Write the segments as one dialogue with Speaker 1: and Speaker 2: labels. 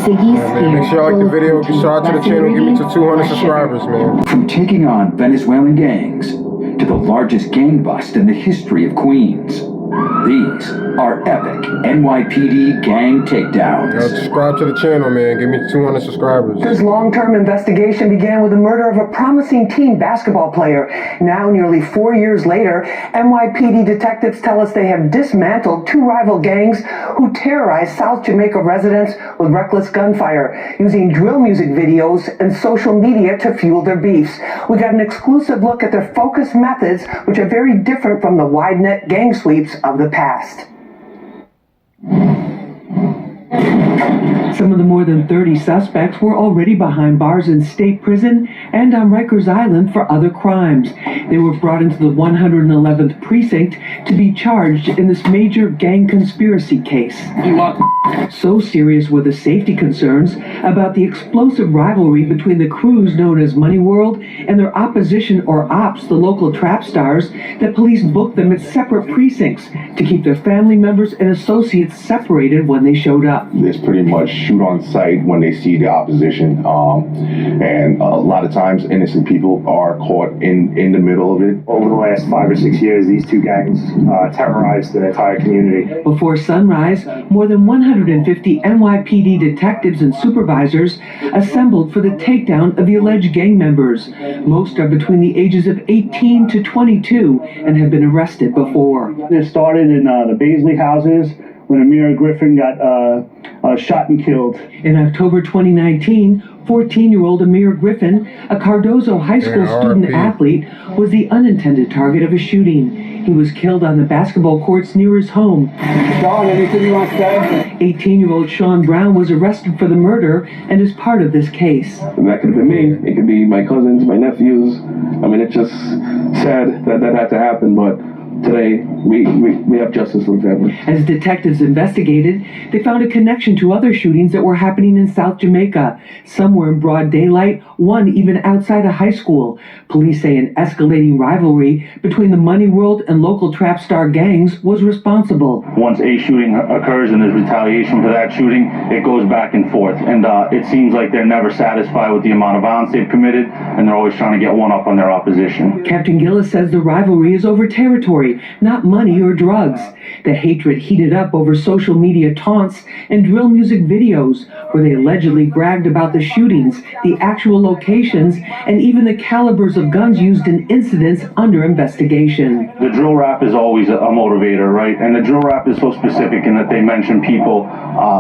Speaker 1: Make sure you like the video, subscribe to the channel, get me to 200 subscribers, man.
Speaker 2: From taking on Venezuelan gangs to the largest gang bust in the history of Queens, these are epic NYPD gang takedowns.
Speaker 1: Yo, subscribe to the channel, man. Give me 200 subscribers.
Speaker 3: This long-term investigation began with the murder of a promising teen basketball player. Now, nearly 4 years later, NYPD detectives tell us they have dismantled two rival gangs who terrorized South Jamaica residents with reckless gunfire, using drill music videos and social media to fuel their beefs. We got an exclusive look at their focused methods, which are very different from the wide-net gang sweeps of the past.
Speaker 4: Some of the more than 30 suspects were already behind bars in state prison and on Rikers Island for other crimes. They were brought into the 111th precinct to be charged in this major gang conspiracy case. So serious were the safety concerns about the explosive rivalry between the crews known as Money World and their opposition or ops, the local trap stars, that police booked them at separate precincts to keep their family members and associates separated when they showed up.
Speaker 5: It's pretty much shoot on sight when they see the opposition, and a lot of times innocent people are caught in the middle of it.
Speaker 6: Over the last 5 or 6 years, these two gangs terrorized the entire community.
Speaker 4: Before sunrise, more than 150 NYPD detectives and supervisors assembled for the takedown of the alleged gang members. Most are between the ages of 18 to 22 and have been arrested before.
Speaker 6: It started in the Baisley houses when Amir Griffin got shot and killed.
Speaker 4: In October 2019, 14-year-old Amir Griffin, a Cardozo High School student-athlete, was the unintended target of a shooting. He was killed on the basketball courts near his home.
Speaker 6: Sean, anything you want to say?
Speaker 4: 18-year-old Sean Brown was arrested for the murder and is part of this case.
Speaker 7: That could have been me. It could be my cousins, my nephews. I mean, it's just sad that that had to happen, but today, we have justice for the family.
Speaker 4: As detectives investigated, they found a connection to other shootings that were happening in South Jamaica. Some were in broad daylight, one even outside a high school. Police say an escalating rivalry between the Money World and local trap star gangs was responsible.
Speaker 8: Once a shooting occurs and there's retaliation for that shooting, it goes back and forth. And it seems like they're never satisfied with the amount of violence they've committed, and they're always trying to get one up on their opposition.
Speaker 4: Captain Gillis says the rivalry is over territory, not money or drugs. The hatred heated up over social media taunts and drill music videos where they allegedly bragged about the shootings, the actual locations, and even the calibers of guns used in incidents under investigation.
Speaker 8: The drill rap is always a motivator, right? And the drill rap is so specific in that they mention people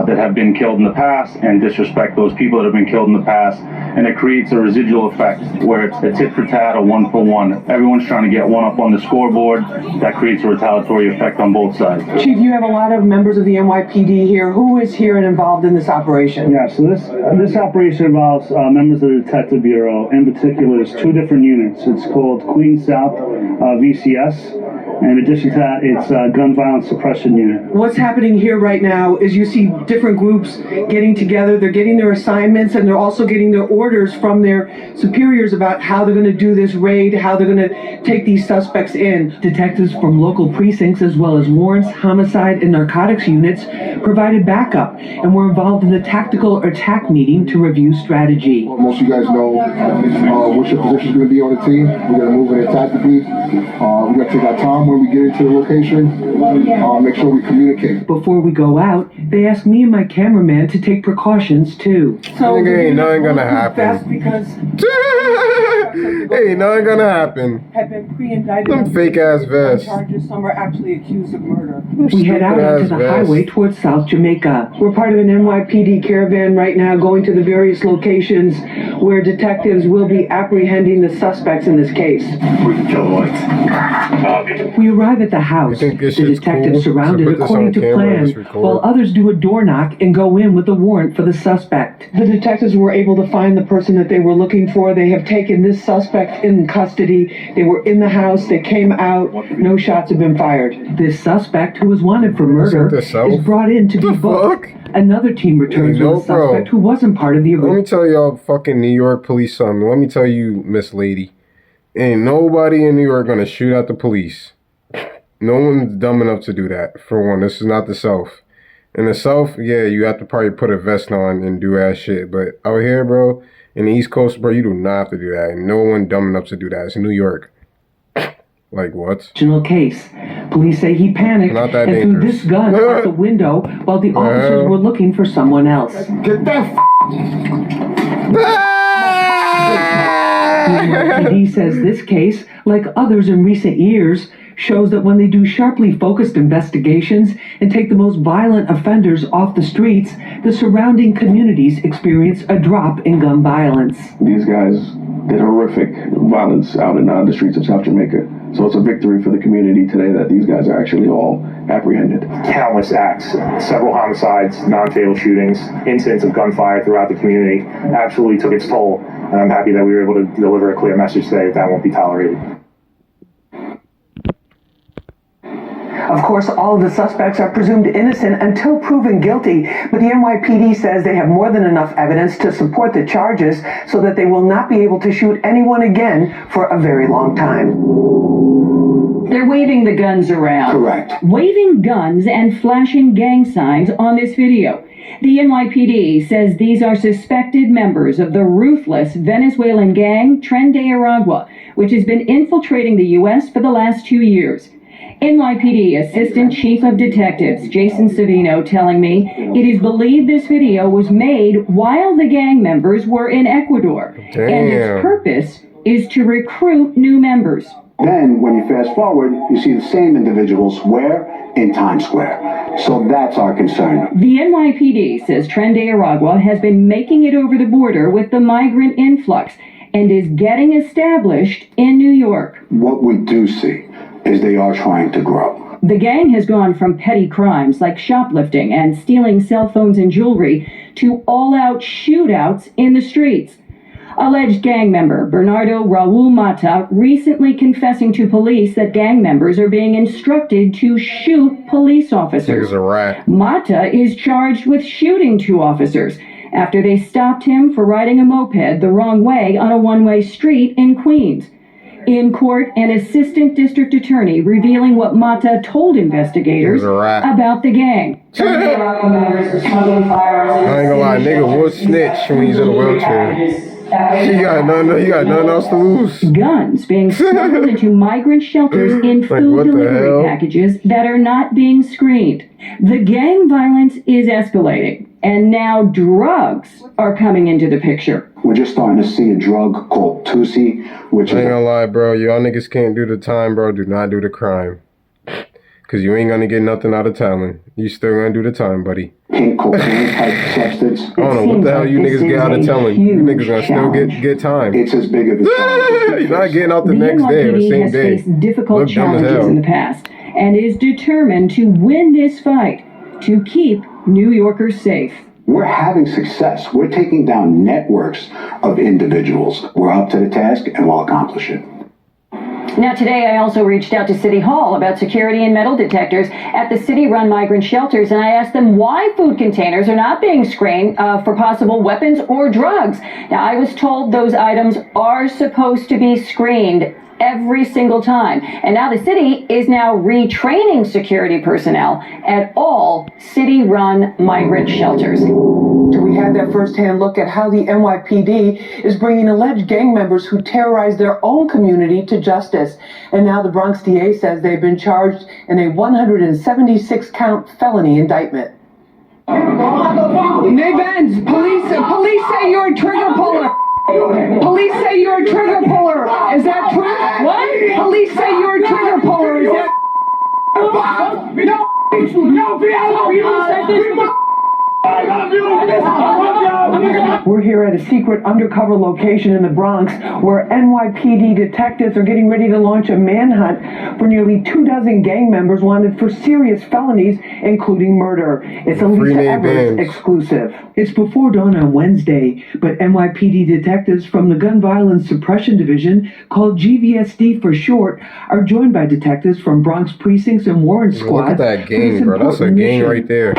Speaker 8: that have been killed in the past and disrespect those people that have been killed in the past. And it creates a residual effect where it's a tit for tat, a one for one. Everyone's trying to get one up on the scoreboard. That creates a retaliatory effect on both sides.
Speaker 3: Chief, you have a lot of members of the NYPD here. Who is here and involved in this operation?
Speaker 6: Yeah, so this operation involves members of the Detective Bureau. In particular, there's two different units. It's called Queens South VCS. And in addition to that, it's Gun Violence Suppression Unit.
Speaker 3: What's happening here right now is you see different groups getting together. They're getting their assignments, and they're also getting their orders from their superiors about how they're going to do this raid, how they're going to take these suspects in.
Speaker 4: Detectives from local precincts as well as warrants, homicide, and narcotics units provided backup and were involved in the tactical attack meeting to review strategy.
Speaker 9: Most of you guys know what your position is going to be on the team. We're going to move in tactically. We're going to take our time when we get into the location. Make sure we communicate.
Speaker 4: Before we go out, they asked me and my cameraman to take precautions too.
Speaker 1: So ain't nothing gonna happen.
Speaker 3: Because
Speaker 1: ain't nothing gonna happen.
Speaker 3: had been pre-indicted.
Speaker 1: Them fake ass vests.
Speaker 3: Charges. Some are actually accused of murder.
Speaker 4: We head out onto the highway towards South Jamaica.
Speaker 3: We're part of an NYPD caravan right now going to the various locations where detectives will be apprehending the suspects in this case.
Speaker 4: We arrive at the house. The detectives surround it according to plan, while others do a door knock and go in with a warrant for the suspect.
Speaker 3: The detectives were able to find the person that they were looking for. They have taken this suspect in custody. They were in the house. They came out. No shots have been fired.
Speaker 4: This suspect, who was wanted for murder, is brought in to be booked. Another team returns with a suspect who wasn't part of the
Speaker 1: original. Let me tell y'all fucking New York police something. Let me tell you, Miss Lady. Ain't nobody in New York gonna shoot at the police. No one's dumb enough to do that. For one, this is not the South. In the South, yeah, you have to probably put a vest on and do ass shit. But out here, bro, in the East Coast, bro, you do not have to do that. And no one dumb enough to do that. It's New York. Like what?
Speaker 4: Case. Police say he panicked
Speaker 1: Not that
Speaker 4: and threw this gun out the window while the officers were looking for someone else.
Speaker 9: Get that
Speaker 4: NYPD says this case, like others in recent years, shows that when they do sharply focused investigations and take the most violent offenders off the streets, the surrounding communities experience a drop in gun violence.
Speaker 7: These guys did horrific violence out in the streets of South Jamaica. So it's a victory for the community today that these guys are actually all apprehended.
Speaker 10: Countless acts, several homicides, non-fatal shootings, incidents of gunfire throughout the community absolutely took its toll. And I'm happy that we were able to deliver a clear message today that won't be tolerated.
Speaker 3: Of course, all of the suspects are presumed innocent until proven guilty, but the NYPD says they have more than enough evidence to support the charges so that they will not be able to shoot anyone again for a very long time.
Speaker 11: They're waving the guns around.
Speaker 2: Correct.
Speaker 11: Waving guns and flashing gang signs on this video. The NYPD says these are suspected members of the ruthless Venezuelan gang Tren de Aragua, which has been infiltrating the U.S. for the last 2 years. NYPD Assistant Chief of Detectives Jason Savino telling me it is believed this video was made while the gang members were in Ecuador.
Speaker 1: Damn.
Speaker 11: And its purpose is to recruit new members.
Speaker 12: Then, when you fast forward, you see the same individuals where? In Times Square. So that's our concern.
Speaker 11: The NYPD says Tren de Aragua has been making it over the border with the migrant influx and is getting established in New York.
Speaker 12: What we do see is they are trying to grow.
Speaker 11: The gang has gone from petty crimes like shoplifting and stealing cell phones and jewelry to all-out shootouts in the streets. Alleged gang member Bernardo Raul Mata recently confessing to police that gang members are being instructed to shoot police officers.
Speaker 1: Nigga's a rat.
Speaker 11: Mata is charged with shooting 2 officers after they stopped him for riding a moped the wrong way on a one-way street in Queens. In court, an assistant district attorney revealing what Mata told investigators about the gang.
Speaker 1: I ain't gonna lie, nigga will snitch when he's in a wheelchair. He got nothing else to lose.
Speaker 11: Guns being smuggled into migrant shelters in food delivery packages that are not being screened. The gang violence is escalating, and now drugs are coming into the picture.
Speaker 12: We're just starting to see a drug called Tusi, which
Speaker 1: I ain't gonna lie, bro. Y'all niggas can't do the time, bro. Do not do the crime. Cause you ain't gonna get nothing out of talent. You still gonna do the time, buddy.
Speaker 12: pink cocaine type substance.
Speaker 1: I don't know what the hell you niggas get out of telling. You niggas gonna still get time.
Speaker 12: It's as big of a challenge.
Speaker 1: You're not getting out the next day or the same day.
Speaker 11: Has faced difficult challenges in the past and is determined to win this fight to keep New Yorkers safe.
Speaker 12: We're having success. We're taking down networks of individuals. We're up to the task and we'll accomplish it.
Speaker 11: Now, today I also reached out to City Hall about security and metal detectors at the city-run migrant shelters, and I asked them why food containers are not being screened for possible weapons or drugs. Now, I was told those items are supposed to be screened every single time. And now the city is now retraining security personnel at all city-run migrant shelters.
Speaker 3: We had that first-hand look at how the NYPD is bringing alleged gang members who terrorized their own community to justice. And now the Bronx DA says they've been charged in a 176-count felony indictment.
Speaker 4: Nabens, police say you're a trigger puller. Police say you're a trigger puller. Is that true? What? Police say you're a trigger puller. Is that? We're here at a secret undercover location in the Bronx where NYPD detectives are getting ready to launch a manhunt for nearly 24 gang members wanted for serious felonies, including murder. It's a Lisa Evers exclusive. It's before dawn on Wednesday, but NYPD detectives from the Gun Violence Suppression Division, called GVSD for short, are joined by detectives from Bronx precincts and warrant squads.
Speaker 1: Look at that gang, bro. That's a gang right there.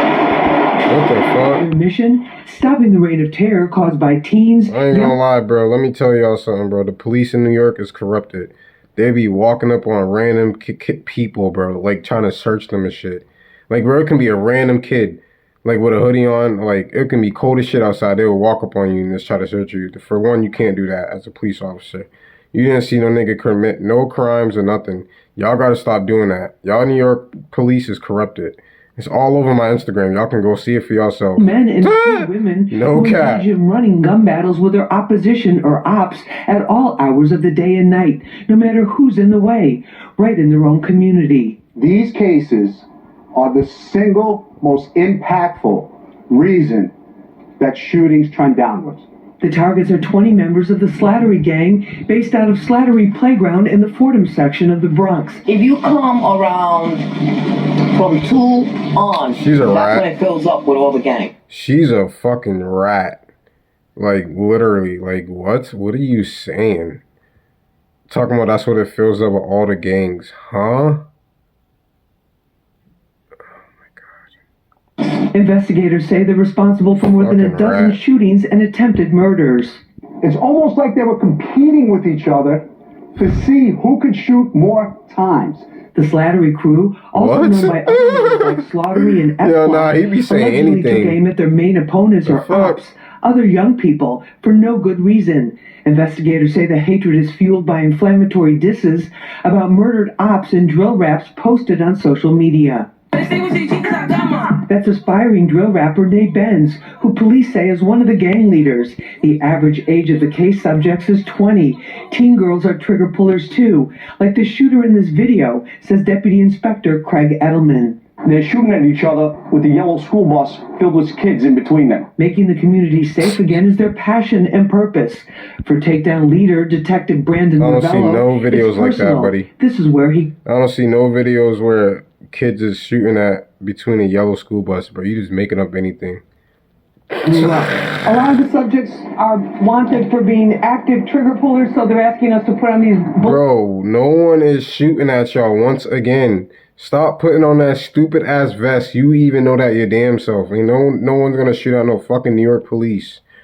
Speaker 1: What the fuck?
Speaker 4: Mission, stopping the reign of terror caused by teens.
Speaker 1: I ain't gonna lie, bro. Let me tell y'all something, bro. The police in New York is corrupted. They be walking up on random people, bro, like trying to search them and shit. Like, bro, it can be a random kid. like with a hoodie on. Like it can be cold as shit outside. They will walk up on you and just try to search you. For one, you can't do that as a police officer. You didn't see no nigga commit no crimes or nothing. Y'all gotta stop doing that. Y'all New York police is corrupted. It's all over my Instagram. Y'all can go see it for yourself.
Speaker 4: Men and women
Speaker 1: No
Speaker 4: who
Speaker 1: cap.
Speaker 4: engage in running gun battles with their opposition or ops at all hours of the day and night, no matter who's in the way, right in their own community.
Speaker 12: These cases are the single most impactful reason that shootings trend downwards.
Speaker 4: The targets are 20 members of the Slattery gang based out of Slattery Playground in the Fordham section of the Bronx.
Speaker 13: If you come around from 2 on,
Speaker 1: She's a
Speaker 13: that's
Speaker 1: rat.
Speaker 13: when it fills up with all the gang.
Speaker 1: She's a fucking rat. Like, literally. Like, what? What are you saying? Talking about that's what it fills up with all the gangs. Huh?
Speaker 4: Investigators say they're responsible for more than a dozen shootings and attempted murders.
Speaker 12: It's almost like they were competing with each other to see who could shoot more times.
Speaker 4: The Slattery crew, also known by other names like Slaughtery and Epsilon,
Speaker 1: he be saying
Speaker 4: allegedly took
Speaker 1: anything.
Speaker 4: aim at their main opponents or ops, other young people, for no good reason. Investigators say the hatred is fueled by inflammatory disses about murdered ops and drill raps posted on social media. That's aspiring drill rapper Nate Benz, who police say is one of the gang leaders. The average age of the case subjects is 20. Teen girls are trigger pullers too, like the shooter in this video, says Deputy Inspector Craig Edelman.
Speaker 14: They're shooting at each other with a yellow school bus filled with kids in between them.
Speaker 4: Making the community safe again is their passion and purpose. For takedown leader, Detective Brandon
Speaker 1: I don't see
Speaker 4: Novello,
Speaker 1: no videos
Speaker 4: it's
Speaker 1: like that,
Speaker 4: personal.
Speaker 1: buddy.
Speaker 4: This is where he...
Speaker 1: I don't see no videos where kids is shooting at between a yellow school bus, bro. You just making up anything.
Speaker 4: A lot of the subjects are wanted for being active trigger pullers, so they're asking us to put on these...
Speaker 1: Bro, no one is shooting at y'all once again. Stop putting on that stupid ass vest. You even know that your damn self. You know, no one's gonna shoot at no fucking New York police.